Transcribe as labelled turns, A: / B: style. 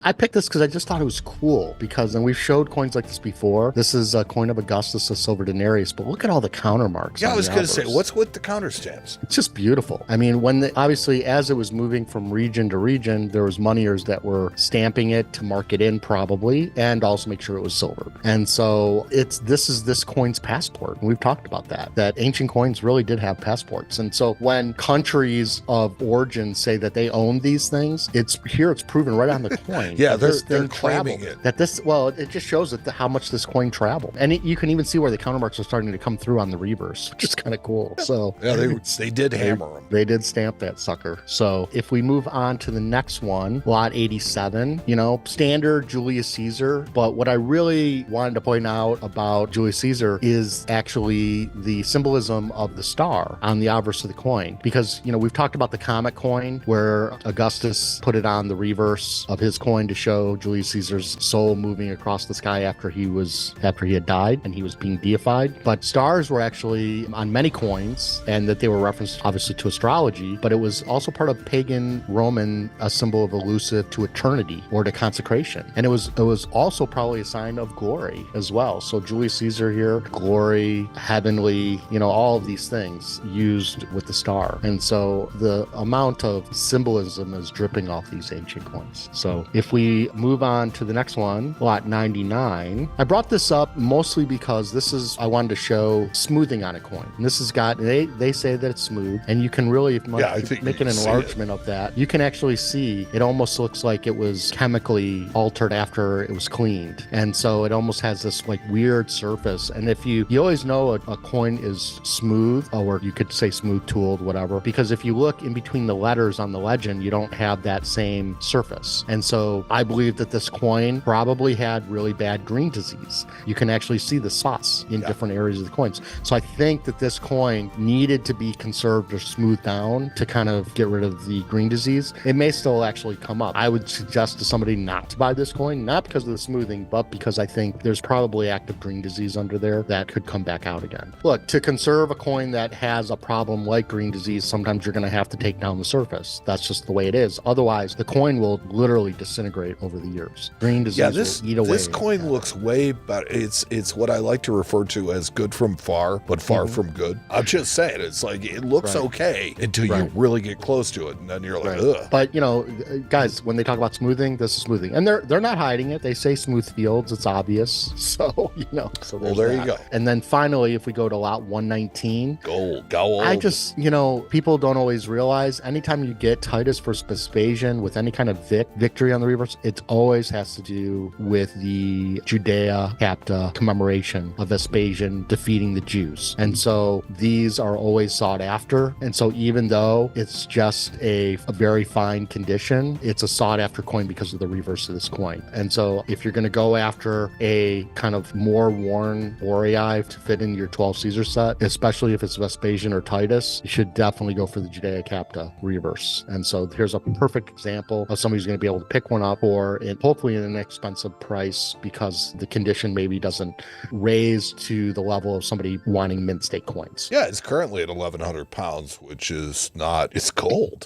A: I picked this because I just thought it was cool because, and we've showed coins like this before. This is a coin of Augustus, a silver denarius, but look at all the counter marks.
B: Yeah,
A: on
B: I was
A: the
B: going to say,
A: obverse.
B: what's with the counter stamps?
A: It's just beautiful. I mean, obviously as it was moving from region to region, there was moneyers that were stamping it to mark it in probably, and also make sure it was silver. And so this is this coin's passport. And we've talked about that ancient coins really did have passports. And so when countries of origin say that they own these things, it's proven right on the coin.
B: Yeah,
A: they're
B: claiming it.
A: It just shows that how much this coin traveled. And you can even see where the counter marks are starting to come through on the reverse, which is kind of cool. So
B: yeah, they did hammer them.
A: They did stamp that sucker. So if we move on to the next one, lot 87, standard Julius Caesar. But what I really wanted to point out about Julius Caesar is actually the symbolism of the star on the obverse of the coin. Because, we've talked about the comet coin where Augustus put it on the reverse of his coin to show Julius Caesar's soul moving across the sky after he had died and he was being deified. But stars were actually on many coins, and that they were referenced obviously to astrology, but it was also part of pagan Roman, a symbol of elusive to eternity or to consecration. And it was also probably a sign of glory as well. So Julius Caesar here, glory, heavenly, all of these things used with the star. And so the amount of symbolism is dripping off these ancient coins. So if we move on to the next one, lot 99, I brought this up mostly because I wanted to show smoothing on a coin. And this has got, they say that it's smooth, and you can really, if you make an enlargement of that, you can actually see it almost looks like it was chemically altered after it was cleaned. And so it almost has this like weird surface. And if you always know a coin is smooth, or you could say smooth tooled, whatever, because if you look in between the letters on the legend, you don't have that same surface. And so I believe that this coin probably had really bad green disease. You can actually see the spots in different areas of the coins. So I think that this coin needed to be conserved or smoothed down to kind of get rid of the green disease. It may still actually come up. I would suggest to somebody not to buy this coin, not because of the smoothing, but because I think there's probably active green disease under there that could come back out again. Look, to conserve a coin that has a problem like green disease, sometimes you're going to have to take down the surface. That's just the way it is. Otherwise, the coin will literally disintegrate over the years. Green disease will eat away.
B: This coin looks way better. It's what I like to refer to as good from far, but far from good. I'm just saying, it's like it looks okay until you really get close to it, and then you're like, ugh.
A: But guys, when they talk about smoothing, this is smoothing, and they're not hiding it. They say smooth fields. It's obvious. So So
B: well, there you go.
A: And then finally, if we go to lot 119,
B: gold.
A: I just people don't always realize anytime you get Titus versus Vespasian with any kind of victory on the reverse, it always has to do with the Judea Capta commemoration of Vespasian defeating the Jews. And so these are always sought after. And so even though it's just a very fine condition, it's a sought after coin because of the reverse of this coin. And so if you're going to go after a kind of more worn aureae to fit in your 12 Caesar set, especially if it's Vespasian or Titus, you should definitely go for the Judea Capta reverse. And so here's a perfect example of somebody who's going to be able to pick one up hopefully in an expensive price because the condition maybe doesn't raise to the level of somebody wanting mint state coins.
B: Yeah, it's currently at 1,100 pounds, which is not, it's gold.